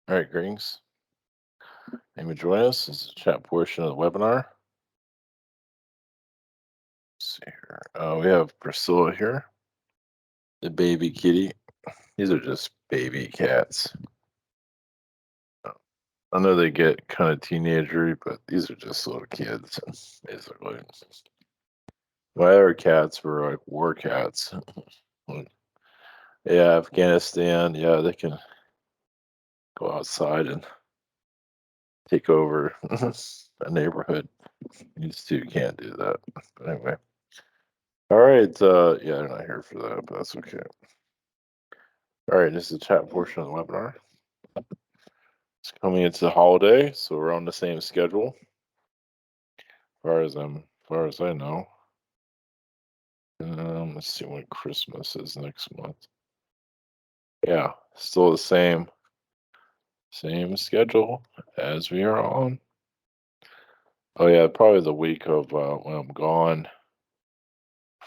All right, greetings. Thank you for joining us. This is the chat portion of the webinar. Let's see here. We have Priscilla here, the baby kitty. These are just baby cats. Uh, I know they get kind of teenagery, but these are just little kids, basically. My other cats were like war cats. Yeah, Afghanistan. Yeah, they can go outside and take over a neighborhood. These two can't do that. But anyway. All right. Yeah, they're not here for that, but that's okay. All right, this is the chat portion of the webinar. It's coming into the holiday, so we're on the same schedule. As far as I know. Let's see when Christmas is next month. Yeah, still the same schedule as we are on. Oh yeah, probably the week of when I'm gone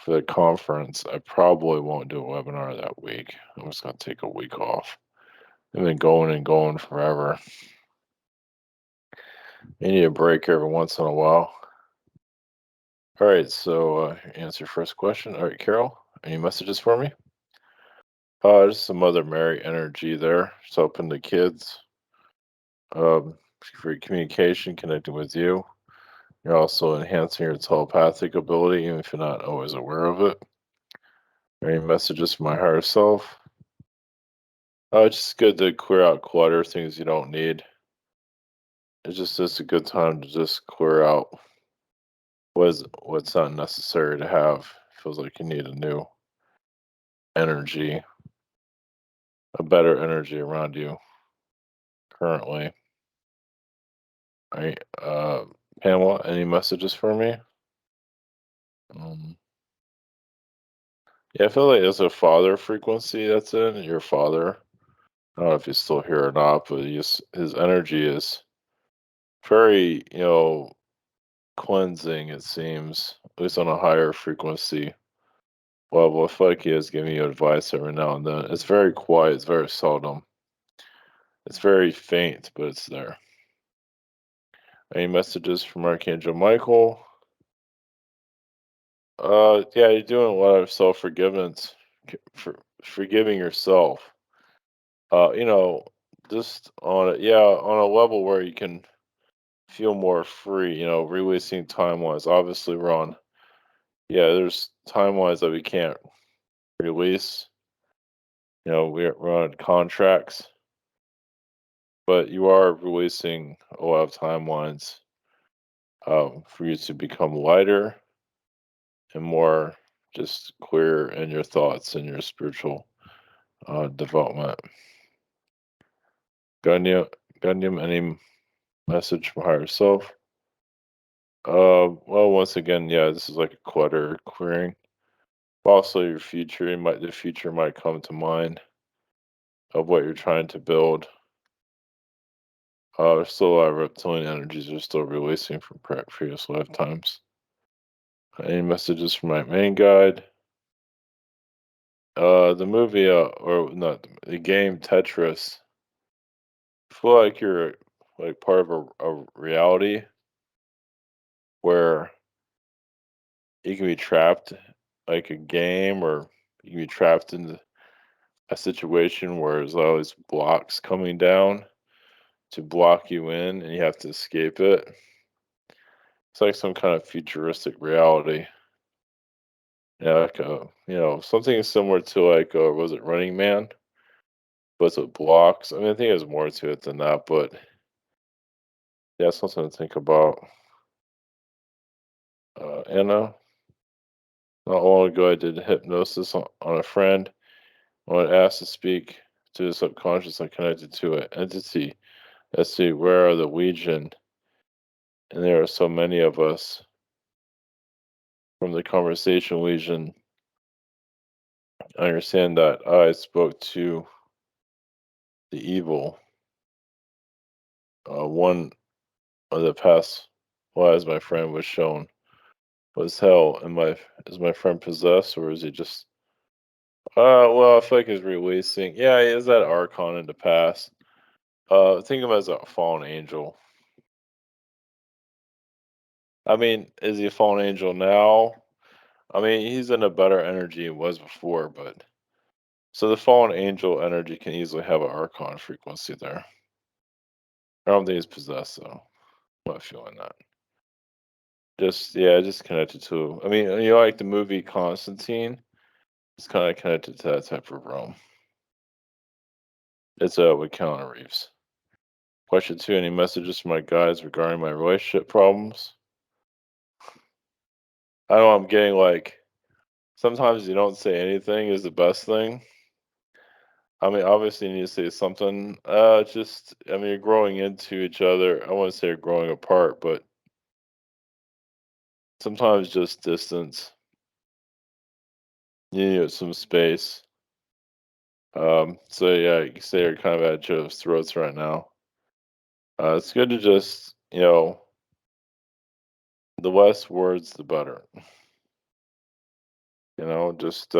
for the conference. I probably won't do a webinar that week. I'm just gonna take a week off. I've been going and going forever. I need a break every once in a while. All right, so answer first question. All right, Carol, any messages for me? Just some Mother Mary energy there. Just helping the kids. For your communication, connecting with you. You're also enhancing your telepathic ability, even if you're not always aware of it. Any messages from my higher self? It's just good to clear out clutter, things you don't need. It's a good time to just clear out what's not necessary to have. Feels like you need a new energy, a better energy around you currently. All right, Pamela, any messages for me? Um, yeah, I feel like there's a father frequency that's in your father. I don't know if he's still here or not, but his energy is very, cleansing, it seems, at least on a higher frequency level. I feel like he is giving you advice every now and then. It's very quiet, it's very seldom. It's very faint, but it's there. Any messages from Archangel Michael? Yeah, you're doing a lot of self forgiveness, for forgiving yourself. You know, just on a level where you can feel more free. Releasing timelines. Obviously, we're on. Yeah, there's timelines that we can't release. We're on contracts, but you are releasing a lot of timelines for you to become lighter and more just clear in your thoughts and your spiritual development. Gundium, any message from higher self? Well, once again, yeah, this is like a clutter clearing. Also, the future might come to mind of what you're trying to build. There's still a lot of reptilian energies you're still releasing from previous lifetimes. Any messages from my main guide? The movie, or not, the game Tetris. I feel like you're like part of a reality where you can be trapped, like a game, or you can be trapped in a situation where there's always blocks coming down to block you in, and you have to escape it. It's like some kind of futuristic reality. Yeah, like something similar to like was it Running Man? But with blocks. I mean, I think there's more to it than that, but yeah, something to think about. Anna, not long ago, I did hypnosis on a friend. When asked to speak to the subconscious and connected to an entity, let's see, where are the Legion? And there are so many of us from the conversation Legion. I understand that I spoke to the evil. One of the past lives my friend was shown was hell. Is my friend possessed, or is he just? Well, I feel like he's releasing. Yeah, he is that Archon in the past. Think of him as a fallen angel. I mean, is he a fallen angel now? I mean, he's in a better energy he was before, but so the fallen angel energy can easily have an archon frequency there. I don't think he's possessed though. I'm not feeling that. Just yeah, just connected to. I mean, you know, like the movie Constantine. It's kind of connected to that type of realm. It's with Keanu Reeves. Question two: any messages from my guys regarding my relationship problems? I know I'm getting like sometimes you don't say anything is the best thing. I mean, obviously you need to say something. Just I mean, you're growing into each other. I wouldn't say you're growing apart, but sometimes just distance. You need some space. So yeah, you can say you're kind of at each other's throats right now. It's good to just, the less words, the better. Just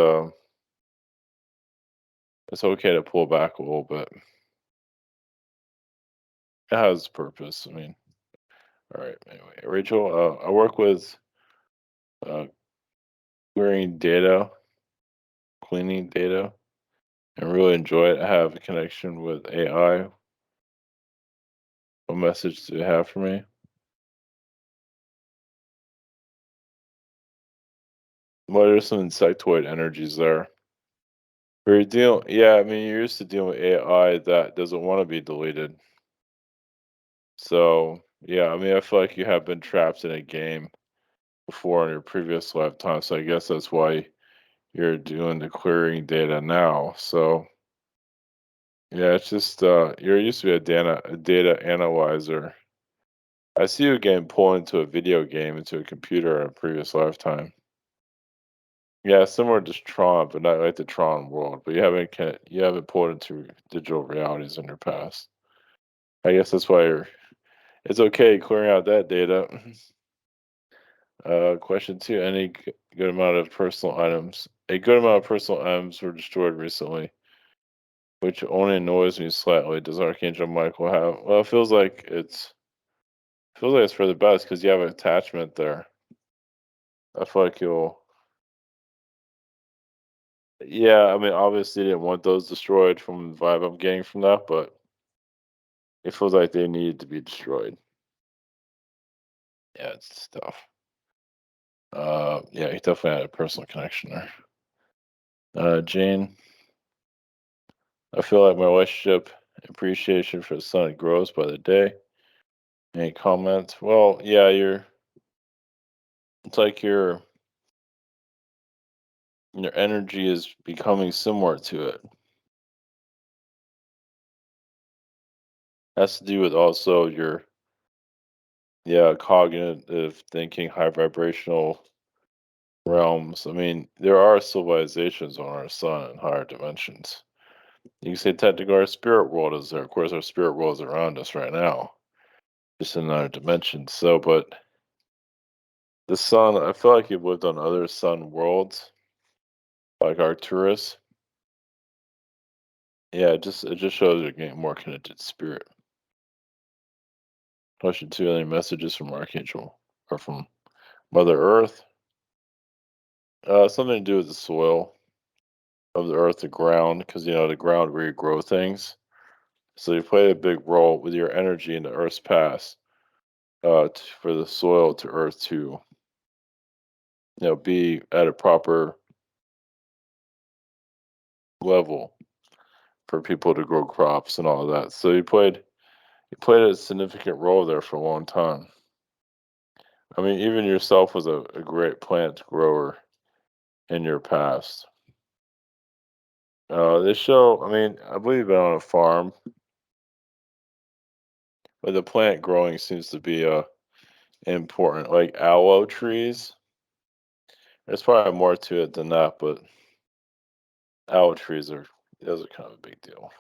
it's okay to pull back a little bit. It has purpose. I mean, all right. Anyway, Rachel, I work with uh, querying data, cleaning data, and really enjoy it. I have a connection with AI. What message do you have for me? What are some insectoid energies there? Yeah, I mean, you're used to dealing with AI that doesn't want to be deleted. So, yeah, I mean, I feel like you have been trapped in a game before in your previous lifetime. So I guess that's why you're doing the querying data now. So, yeah, it's just you're used to be a data analyzer. I see you getting pulled into a video game, into a computer in a previous lifetime. Yeah, similar to Tron, but not like the Tron world. But you haven't pulled into digital realities in your past. I guess that's why it's okay clearing out that data. Question two: any good amount of personal items? A good amount of personal items were destroyed recently, which only annoys me slightly. Does Archangel Michael have? Well, it feels like it's for the best because you have attachment there. I feel like you'll. Yeah, I mean, obviously, you didn't want those destroyed from the vibe I'm getting from that, but it feels like they needed to be destroyed. Yeah, it's tough. Yeah, he definitely had a personal connection there. Jane, I feel like my relationship appreciation for the sun grows by the day. Any comments? Well, yeah, it's like your energy is becoming similar to it. Has to do with also your, yeah, cognitive thinking, high vibrational realms. I mean, there are civilizations on our sun in higher dimensions. You can say technically our spirit world is there. Of course, our spirit world is around us right now, just in another dimension. So, but the sun, I feel like you've lived on other sun worlds, like Arcturus. Yeah, it just shows you're getting more connected to spirit. Question two: any messages from Archangel or from Mother Earth? Something to do with the soil of the earth, the ground, because the ground where you grow things. So you play a big role with your energy in the Earth's past, for the soil to Earth to be at a proper level for people to grow crops and all of that. So you played a significant role there for a long time. I mean, even yourself was a great plant grower in your past. This show, I mean, I believe you've been on a farm, but the plant growing seems to be important. Like aloe trees, there's probably more to it than that, but aloe trees are those are kind of a big deal.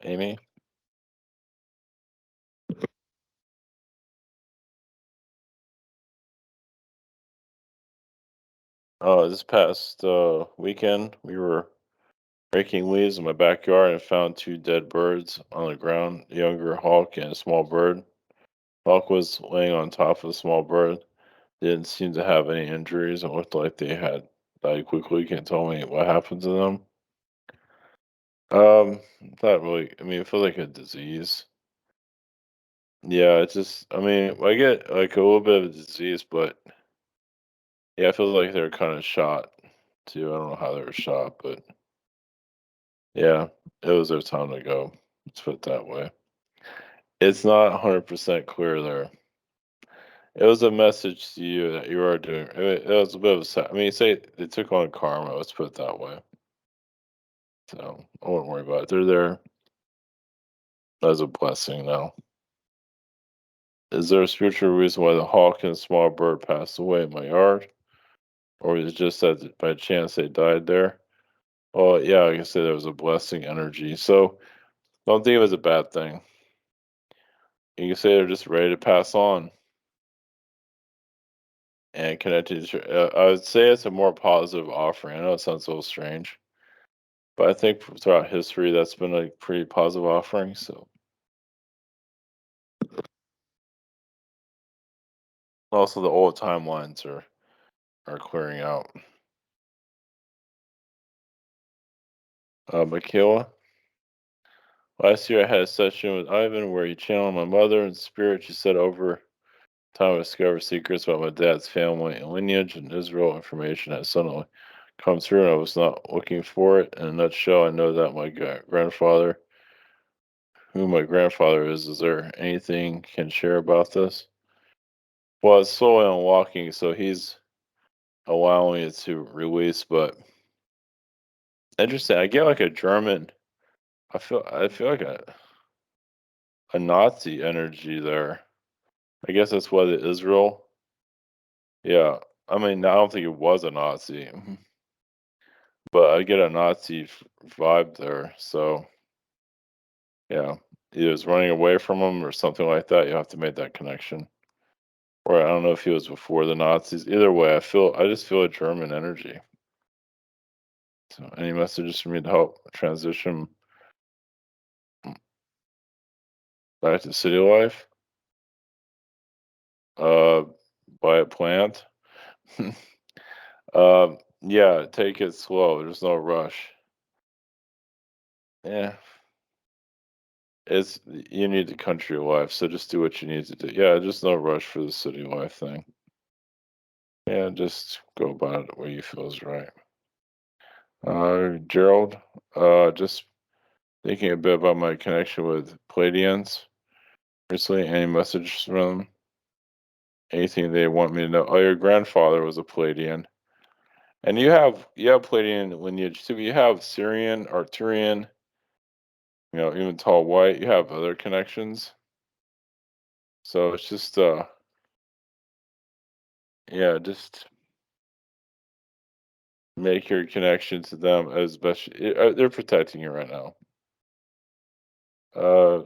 Amy, This past weekend, we were raking leaves in my backyard and found two dead birds on the ground, a younger hawk and a small bird. Hawk was laying on top of the small bird. They didn't seem to have any injuries. It looked like they had died quickly. Can you tell me what happened to them? Not really. I mean, it feels like a disease. Yeah, it's just. I mean, I get like a little bit of a disease, but yeah, I feel like they're kind of shot too. I don't know how they were shot, but yeah, it was their time to go. Let's put it that way. It's not 100% clear there. It was a message to you that you are doing. It was a bit of a. I mean, say they took on karma. Let's put it that way. So I wouldn't worry about it. They're there as a blessing now. Is there a spiritual reason why the hawk and small bird passed away in my yard, or is it just that by chance they died there? Oh, yeah, like I said, there was a blessing energy. So don't think it was a bad thing. You can say they're just ready to pass on and connect to each. I would say it's a more positive offering. I know it sounds a little strange, but I think throughout history that's been a pretty positive offering. So also the old timelines are clearing out. Michaela, last year I had a session with Ivan where he channeled my mother in spirit. She said over time I discovered secrets about my dad's family and lineage and Israel information that suddenly come through and I was not looking for it. In a nutshell, I know that my grandfather, who my grandfather is there anything can share about this? Well, it's slowly unlocking, so he's allowing it to release, but interesting. I get like a German. I feel like a Nazi energy there. I guess that's why the Israel. Yeah, I mean, I don't think it was a Nazi, but I get a Nazi vibe there. So yeah, he was running away from him or something like that. You have to make that connection. Or I don't know if he was before the Nazis. Either way, I just feel a German energy. So any messages for me to help transition back to city life? Uh, buy a plant. Yeah, take it slow. There's no rush. Yeah, it's you need the country life, so just do what you need to do. Yeah, just no rush for the city life thing. Yeah, just go about it the way you feel is right. Gerald, just thinking a bit about my connection with Palladians recently. Any message from them? Anything they want me to know? Oh, your grandfather was a Palladian. And you have Palladian lineage too. You have Syrian, Arturian, even tall white. You have other connections. So it's just yeah, just make your connection to them as best they're protecting you right now.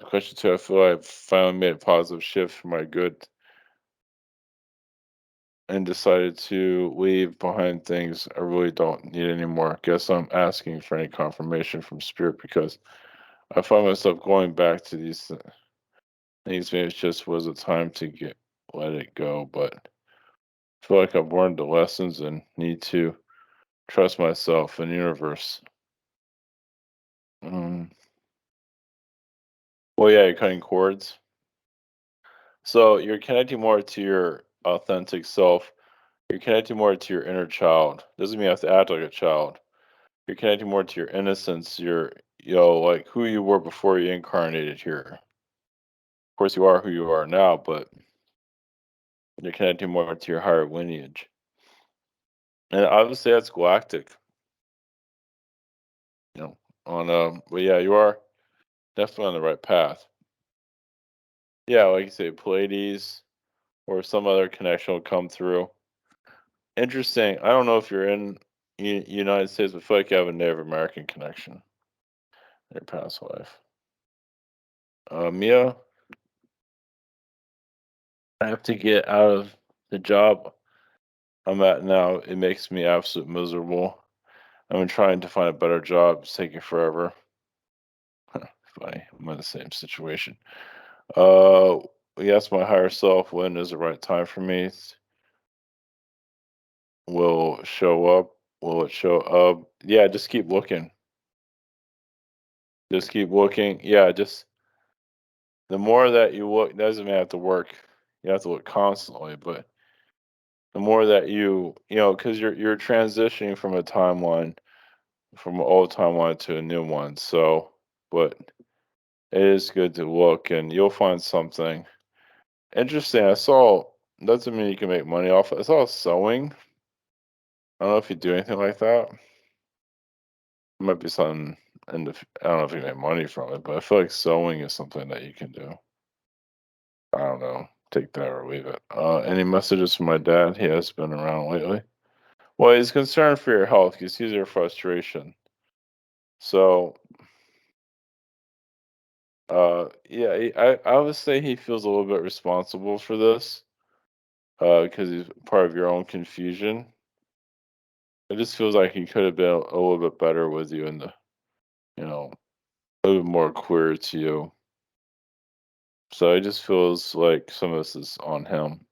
Question two, I feel I've finally made a positive shift for my good and decided to leave behind things I really don't need anymore. Guess I'm asking for any confirmation from spirit because I find myself going back to these things. Maybe it just was a time to let it go, but I feel like I've learned the lessons and need to trust myself and universe. Um, well, yeah, you're cutting cords. So you're connecting more to your authentic self. You're connecting more to your inner child. Doesn't mean you have to act like a child. You're connecting more to your innocence, like who you were before you incarnated here. Of course, you are who you are now, but you're connecting more to your higher lineage. And obviously, that's galactic, you know. But yeah, you are definitely on the right path. Yeah, like you say, Pleiades or some other connection will come through. Interesting. I don't know if you're in United States, but I feel like you have a Native American connection in your past life. Mia, I have to get out of the job I'm at now, it makes me absolute miserable. I'm trying to find a better job. It's taking forever. Funny, I'm in the same situation. Uh, yes, my higher self, when is the right time for me? Will show up. Will it show up? Yeah, just keep looking. Just keep looking. Yeah, just the more that you look, doesn't mean have to work. You have to look constantly, but the more that because you're transitioning from a timeline, from an old timeline to a new one. So, but it is good to look, and you'll find something interesting. I saw doesn't mean you can make money off it. I saw sewing. I don't know if you do anything like that. It might be something I don't know if you make money from it, but I feel like sewing is something that you can do. I don't know. Take that or leave it. Any messages from my dad? He has been around lately. Well, he's concerned for your health because he's your frustration. So, yeah, I would say he feels a little bit responsible for this, because he's part of your own confusion. It just feels like he could have been a little bit better with you and you know, a little bit more clear to you. So it just feels like some of this is on him.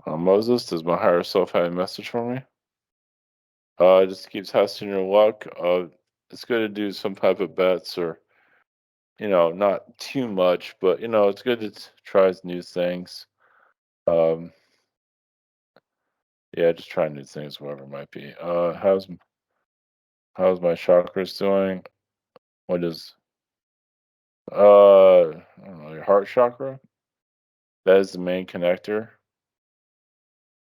Moses, does my higher self have a message for me? Just keep testing your luck. It's good to do some type of bets or, not too much, but, it's good to try new things. Um, yeah, just try new things, whatever it might be. How's my chakras doing? What is, I don't know, your heart chakra? That is the main connector.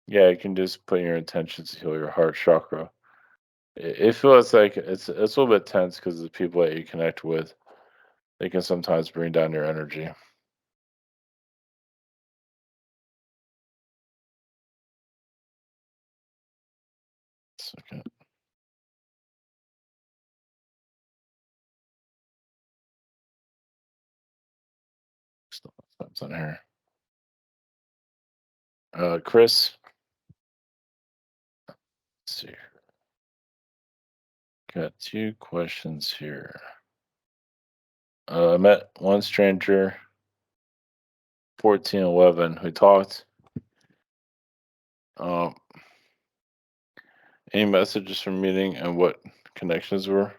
Yeah, you can just put your intentions to heal your heart chakra. It feels like it's a little bit tense because the people that you connect with, they can sometimes bring down your energy. Second, stop on here. Chris, let's see. Got two questions here. I met one stranger, 1411, who talked. Um, any messages from meeting and what connections were?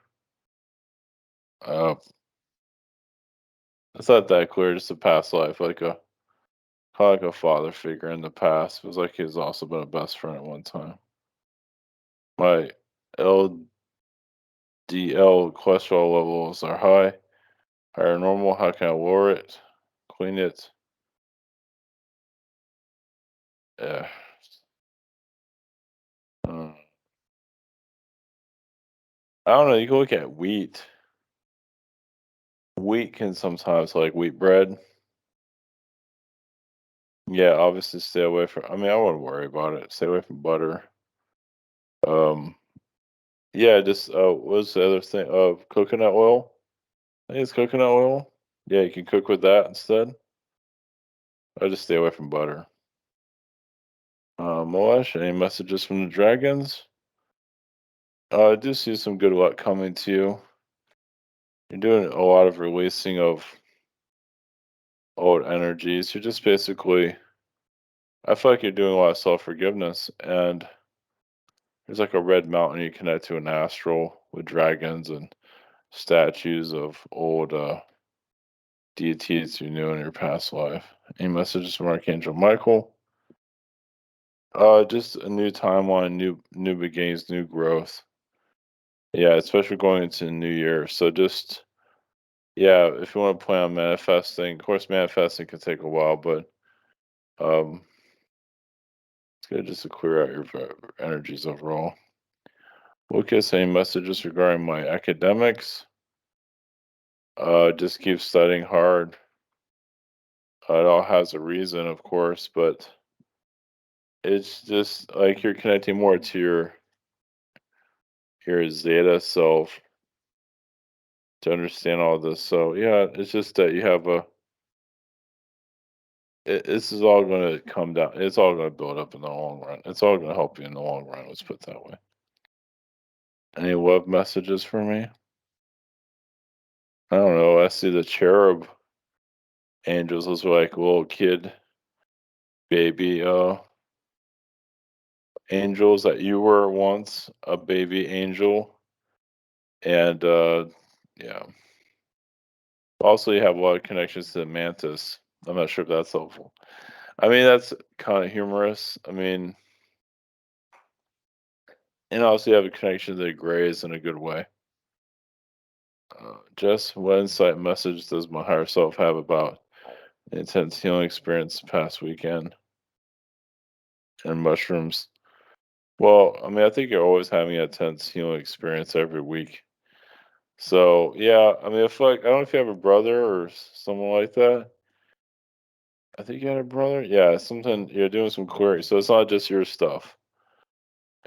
Uh, it's not that clear. Just a past life, kind of like a father figure in the past. It was like he's also been a best friend at one time. My LDL cholesterol levels are high, higher than normal. How can I lower it? Clean it. Yeah. Uh, I don't know. You can look at wheat. Wheat can sometimes like wheat bread. Yeah, obviously stay away from. I mean, I wouldn't worry about it. Stay away from butter. Um, yeah, just what's the other thing? Coconut oil. I think it's coconut oil. Yeah, you can cook with that instead. I just stay away from butter. Moash, any messages from the dragons? I do see some good luck coming to you. You're doing a lot of releasing of old energies. You're just basically, I feel like you're doing a lot of self forgiveness, and there's like a red mountain you connect to an astral with dragons and statues of old deities you knew in your past life. Any messages from Archangel Michael? Just a new timeline, new beginnings, new growth. Yeah, especially going into the new year. So just yeah, if you want to plan on manifesting, of course, manifesting can take a while, but um, it's good just to clear out your energies overall. Lucas, any messages regarding my academics? Just keep studying hard. It all has a reason, of course, but it's just like you're connecting more to your Zeta self to understand all this. So yeah, it's just that you have this is all gonna come down. It's all gonna build up in the long run. It's all gonna help you in the long run. Let's put it that way. Any web messages for me? I don't know. I see the cherub angels. Those are like little kid baby angels that you were once a baby angel, and yeah. Also, you have a lot of connections to the mantis. I'm not sure if that's helpful. I mean, that's kind of humorous. I mean, and also you have a connection to the grays in a good way. Just what insight message does my higher self have about the intense healing experience past weekend and mushrooms? Well, I mean, I think you're always having a intense healing experience every week. So, yeah, I mean, I feel like I don't know if you have a brother or someone like that. I think you had a brother. Yeah, something you're doing some query. So it's not just your stuff.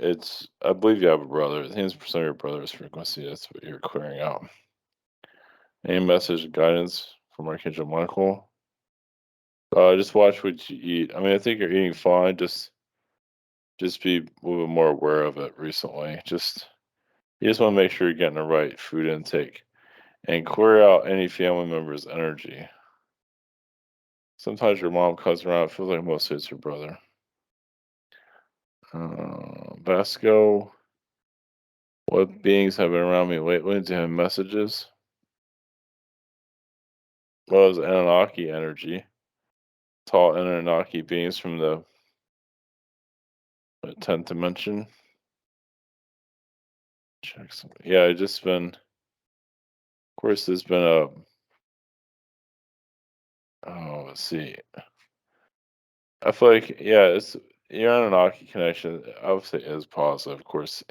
I believe you have a brother. I think it's some of your brother's frequency. That's what you're clearing out. Any message guidance from Archangel Michael? Just watch what you eat. I mean, I think you're eating fine. Just be a little bit more aware of it recently. You just want to make sure you're getting the right food intake and clear out any family member's energy. Sometimes your mom comes around. It feels like mostly it's your brother. Vasco, what beings have been around me lately? Do you have messages? Well, it's Anunnaki energy. Tall Anunnaki beings from the 10th dimension. Check some. Yeah, I just been. Of course, there's been a. Oh, let's see. I feel like it's your Anunnaki connection. I would say is positive. Of course,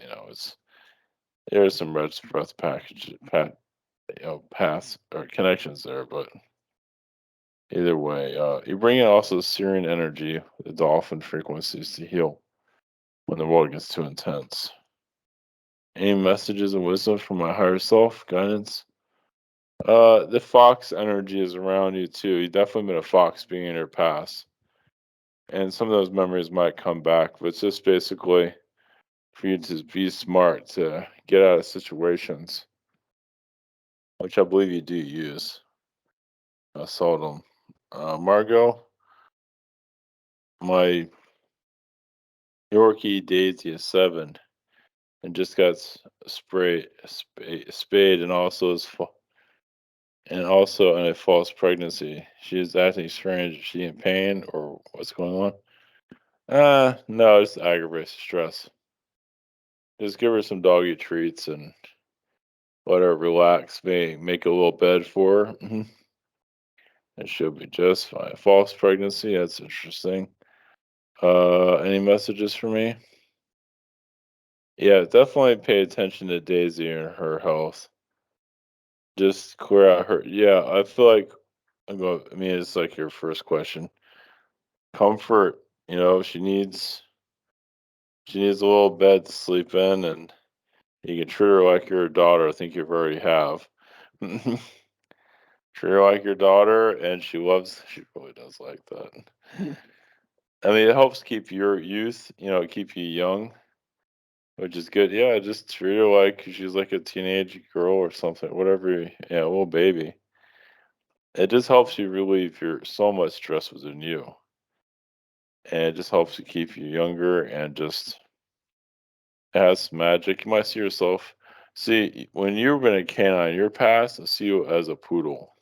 there's some red breath paths or connections there, but either way, you bring in also Syrian energy, the dolphin frequencies to heal when the world gets too intense. Any messages and wisdom from my higher self guidance? The fox energy is around you too. You definitely been a fox being in your past, and some of those memories might come back. But it's just basically for you to be smart to get out of situations, which I believe you do use. Seldom. Margot, my Yorkie Daisy is 7 and just got spayed, and also in a false pregnancy. She is acting strange. Is she in pain or what's going on? No, it's aggravated stress. Just give her some doggy treats and let her relax. Make a little bed for her. And she'll be just fine. False pregnancy, that's interesting. Any messages for me? Yeah, definitely pay attention to Daisy and her health. Just clear out her. Yeah, I feel like I mean, it's like your first question. Comfort, she needs a little bed to sleep in, and you can treat her like your daughter. I think you already have. Treat her like your daughter, and she really does like that. I mean, it helps keep your youth, keep you young, which is good. Yeah, just treat her like she's like a teenage girl or something, whatever. Yeah, a little baby. It just helps you relieve your so much stress within you, and it just helps to keep you younger and just it has magic. You might see yourself. See, when you've been a canine in your past, I see you as a poodle,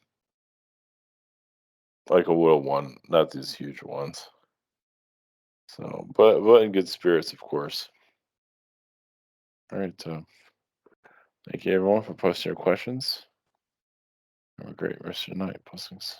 like a little one, not these huge ones. So, but in good spirits, of course. All right. Thank you everyone for posting your questions. Have a great rest of your night. Blessings.